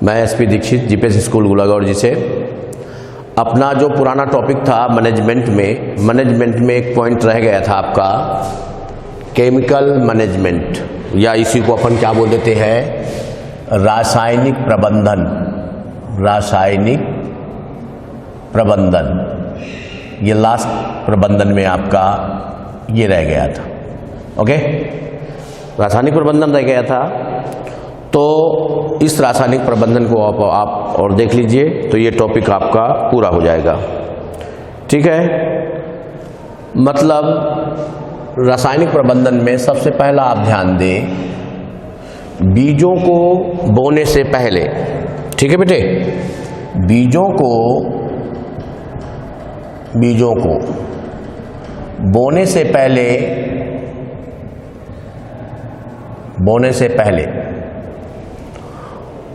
मैं SP Dixit GPS school गुलागौर जी से। अपना जो पुराना टॉपिक था मैनेजमेंट में एक पॉइंट रह गया था आपका केमिकल मैनेजमेंट, या इसी को अपन क्या बोल देते हैं रासायनिक प्रबंधन। ये लास्ट प्रबंधन में आपका ये रह गया था। ओके, रासायनिक प्रबंधन रह गया था। तो इस रासायनिक प्रबंधन को आप और देख लीजिए तो ये टॉपिक आपका पूरा हो जाएगा। ठीक है, मतलब रासायनिक प्रबंधन में सबसे पहला आप ध्यान दें बीजों को बोने से पहले। ठीक है बेटे, बीजों को बोने से पहले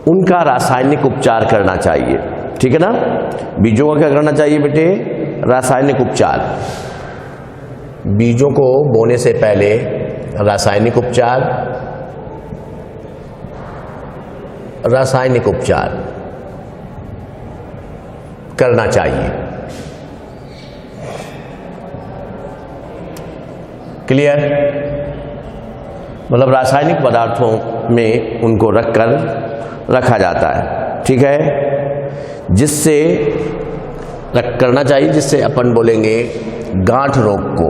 उनका रासायनिक उपचार करना चाहिए। ठीक है ना, बीजों का क्या करना चाहिए बेटे, रासायनिक उपचार। बीजों को बोने से पहले रासायनिक उपचार करना चाहिए। क्लियर? मतलब रासायनिक पदार्थों में उनको रखा जाता है। ठीक है, जिससे करना चाहिए, जिससे अपन बोलेंगे गांठ रोग को,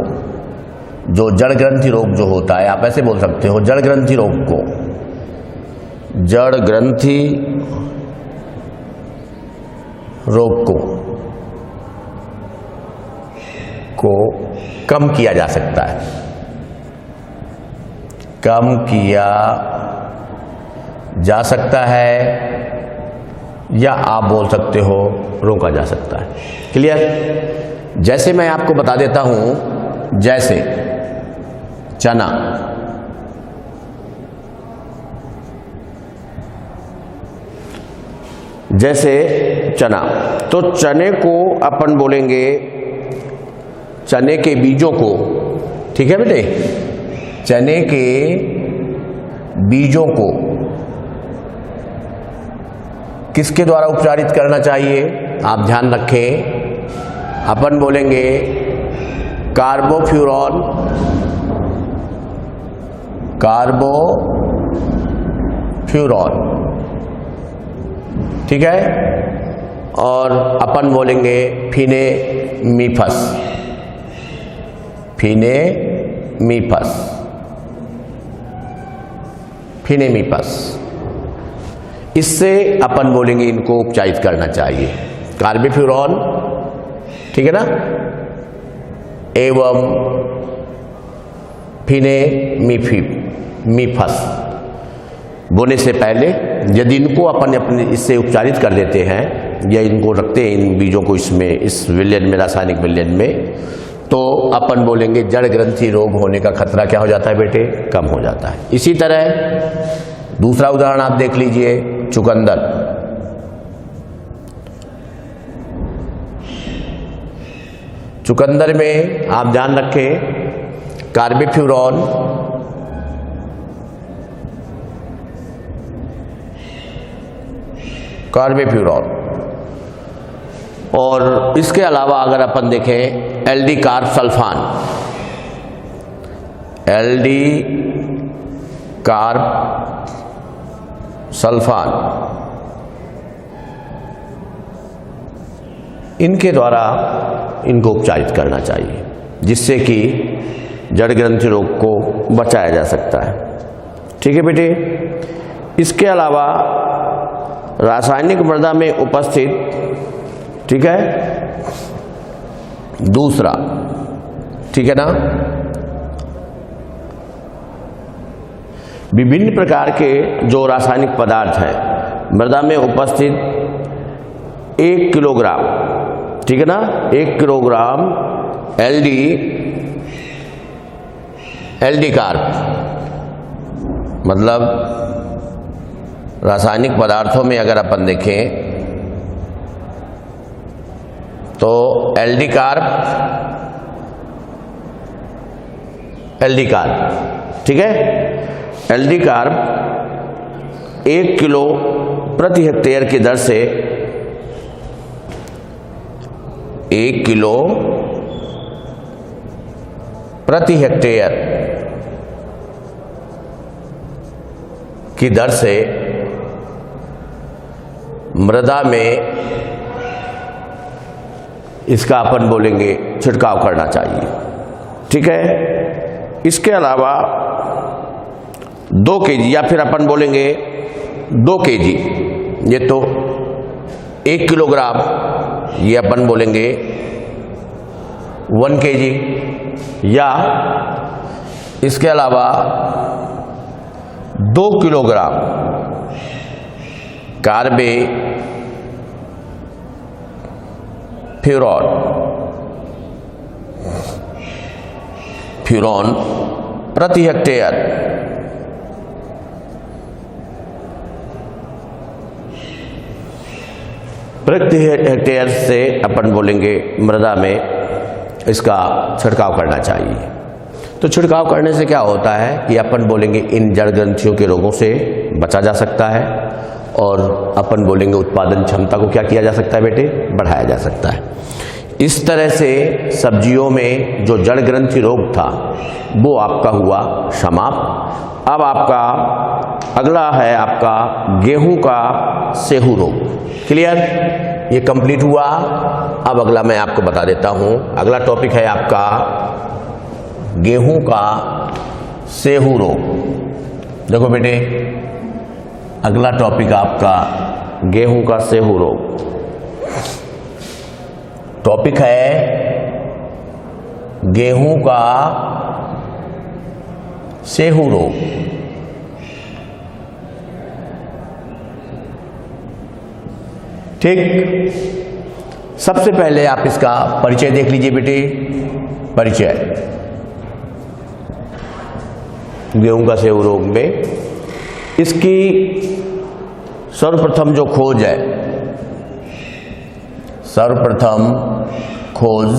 जो जड़ ग्रंथि रोग जो होता है, आप ऐसे बोल सकते हो जड़ ग्रंथि रोग को, जड़ ग्रंथि रोग को कम किया जा सकता है, कम किया जा सकता है, या आप बोल सकते हो रोका जा सकता है। क्लियर? जैसे मैं आपको बता देता हूं, जैसे चना, तो चने को अपन बोलेंगे चने के बीजों को। ठीक है बेटे, चने के बीजों को किसके द्वारा उपचारित करना चाहिए, आप ध्यान रखें, अपन बोलेंगे कार्बोफ्यूरॉन। ठीक है, और अपन बोलेंगे फिनेमीफस। इससे अपन बोलेंगे इनको उपचारित करना चाहिए, कार्बोफ्यूरॉन। ठीक है ना, एवं फिनेमीफस बोने से पहले यदि इनको अपने इससे उपचारित कर देते हैं, या इनको रखते हैं इन बीजों को इसमें, इस विलयन में, रासायनिक विलयन में, तो अपन बोलेंगे जड़ ग्रंथि रोग होने का खतरा क्या हो जाता है बेटे, कम हो जाता है। इसी तरह दूसरा उदाहरण आप देख लीजिए, चुकंदर में आप ध्यान रखें कार्बोफ्यूरॉन, और इसके अलावा अगर अपन देखें एल्डी कार्ब सल्फान, इनके द्वारा इनको उपचारित करना चाहिए, जिससे कि जड़ ग्रंथि रोग को बचाया जा सकता है। ठीक है बेटे, इसके अलावा रासायनिक मृदा में उपस्थित, ठीक है, दूसरा, ठीक है ना, विभिन्न प्रकार के जो रासायनिक पदार्थ हैं मृदा में उपस्थित 1 किलोग्राम, ठीक है ना, 1 किलोग्राम एल्डी कार्ब, मतलब रासायनिक पदार्थों में अगर अपन देखें तो एल्डी कार्ब, ठीक है, एल्डी कार्ब 1 किलो प्रति हेक्टेयर की दर से 1 किलो प्रति हेक्टेयर की दर से मृदा में इसका अपन बोलेंगे छिड़काव करना चाहिए। ठीक है। इसके अलावा 2 kg या फिर अपन बोलेंगे 2 kg, ये तो 1 किलोग्राम, ये अपन बोलेंगे 1 kg, या इसके अलावा 2 किलोग्राम फ्यूरॉन प्रति हेक्टेयर से अपन बोलेंगे मृदा में इसका छिड़काव करना चाहिए। तो छिड़काव करने से क्या होता है कि अपन बोलेंगे इन जड़ ग्रंथियों के रोगों से बचा जा सकता है, और अपन बोलेंगे उत्पादन क्षमता को क्या किया जा सकता है बेटे, बढ़ाया जा सकता है। इस तरह से सब्जियों में जो जड़ ग्रंथि रोग था वो आपका हुआ समाप्त। अब आपका अगला है आपका गेहूं का सेहू रोग। क्लियर, ये कंप्लीट हुआ। अब अगला मैं आपको बता देता हूं, अगला टॉपिक है आपका गेहूं का सेहू रोग। देखो बेटे, अगला टॉपिक आपका गेहूं का सेहू रोग। टॉपिक है गेहूं का सेहू रोग। ठीक, सबसे पहले आप इसका परिचय देख लीजिए बेटे। परिचय गेहूं का सेहू रोग में इसकी सर्वप्रथम जो खोज है, सर्वप्रथम खोज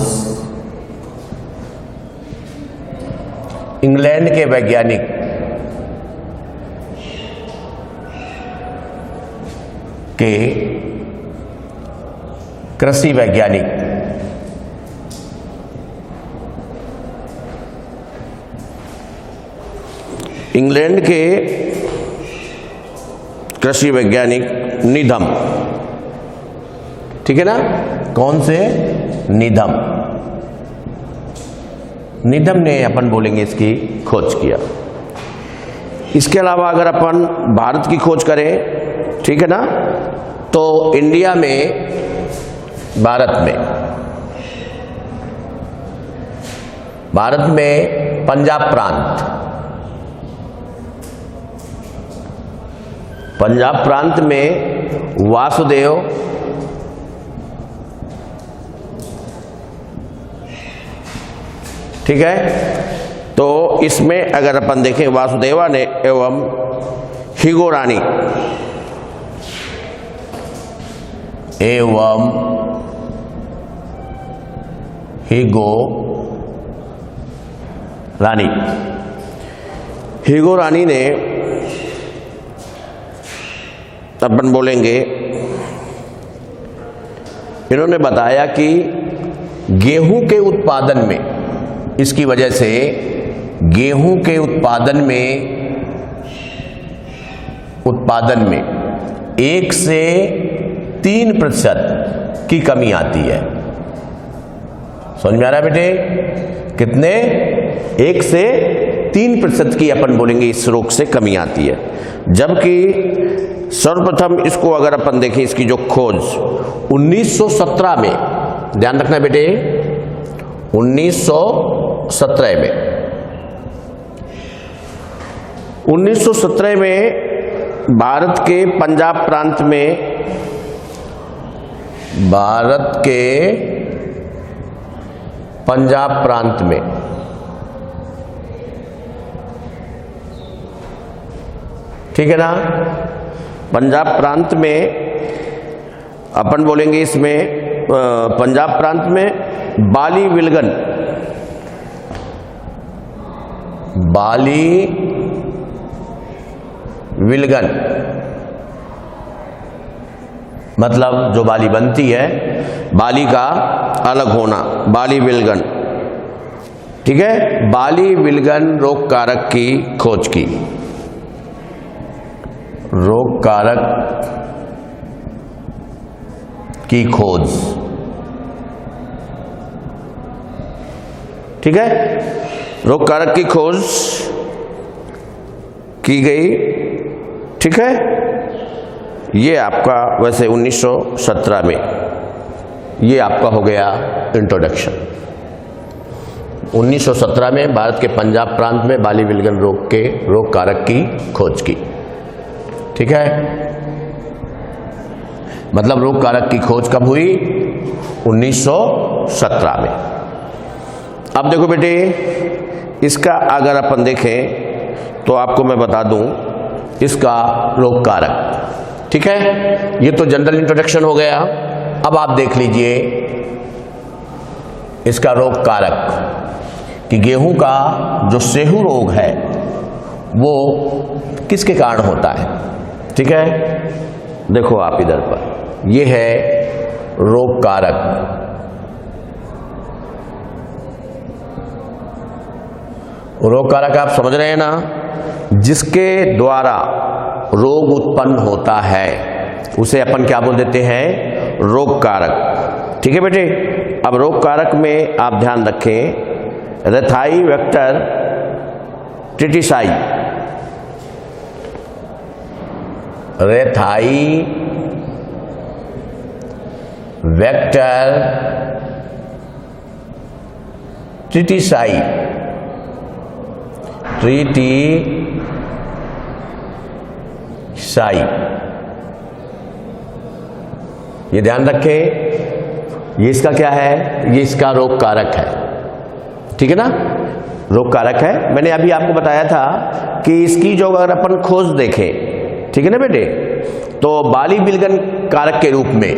इंग्लैंड के वैज्ञानिक के कृषि वैज्ञानिक इंग्लैंड के कृषि वैज्ञानिक नीधम, ठीक है ना, कौन से, नीधम ने अपन बोलेंगे इसकी खोज किया। इसके अलावा अगर अपन भारत की खोज करें, ठीक है ना, तो इंडिया में, भारत में पंजाब प्रांत में वासुदेव, ठीक है। तो इसमें अगर अपन देखें वासुदेवा ने एवं हिगो रानी हिगो रानी ने अपन बोलेंगे, इन्होंने बताया कि गेहूं के उत्पादन में, इसकी वजह से गेहूं के उत्पादन में 1 से 3% की कमी आती है। समझ में आ रहा है बेटे, कितने, 1 से 3% की अपन बोलेंगे इस रोग से कमी आती है। जबकि सर्वप्रथम इसको अगर अपन देखें, इसकी जो खोज 1917 में, ध्यान रखना बेटे, 1917 में भारत के पंजाब प्रांत में ठीक है ना, पंजाब प्रांत में अपन बोलेंगे, इसमें पंजाब प्रांत में बाली विलगन मतलब जो बाली बनती है, बाली का अलग होना, बाली विलगन। ठीक है, बाली विलगन रोग कारक की खोज की, रोग कारक की खोज। ठीक है, रोग कारक की खोज की गई। ठीक है, ये आपका वैसे 1917 में ये आपका हो गया इंट्रोडक्शन। 1917 में भारत के पंजाब प्रांत में बाली विलगन रोग के रोग कारक की खोज की। ठीक है, मतलब रोग कारक की खोज कब हुई? 1917 में। अब देखो बेटे, इसका अगर अपन देखें तो आपको मैं बता दूं इसका रोग कारक। ठीक है, ये तो जनरल इंट्रोडक्शन हो गया। अब आप देख लीजिए इसका रोग कारक कि गेहूं का जो सेहू रोग है वो किसके कारण होता है। ठीक है, देखो आप इधर पर, ये है रोग कारक। रोग कारक आप समझ रहे हैं ना, जिसके द्वारा रोग उत्पन्न होता है उसे अपन क्या बोल देते हैं? रोग कारक। ठीक है बेटे, अब रोग कारक में आप ध्यान रखें, रेथाई vector tritici, रेथाई vector tritici, tritici, ये ध्यान रखें, ये इसका क्या है? ये इसका रोग कारक है। ठीक है ना, रोग कारक है। मैंने अभी आपको बताया था कि इसकी जो अगर अपन खोज देखें, ठीक है ना बेटे, तो बाली विलगन कारक के रूप में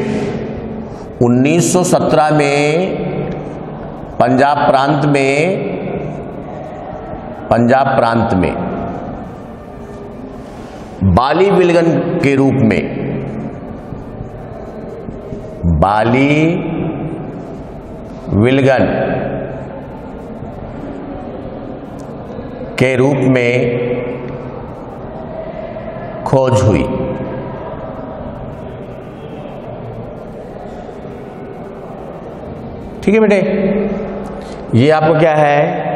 1917 में पंजाब प्रांत में बाली विलगन के रूप में, बाली विलगन के रूप में खोज हुई। ठीक है बेटे, ये आपको क्या है?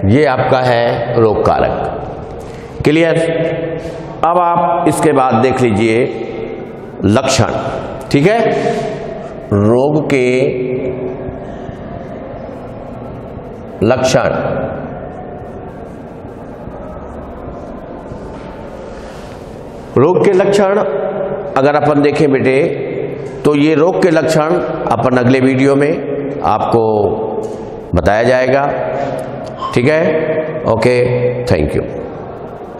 ये आपका है रोग कारक। क्लियर? अब आप इसके बाद देख लीजिए लक्षण। ठीक है, रोग के लक्षण। रोग के लक्षण अगर अपन देखें बेटे, तो ये रोग के लक्षण अपन अगले वीडियो में आपको बताया जाएगा। ठीक है, ओके, थैंक यू।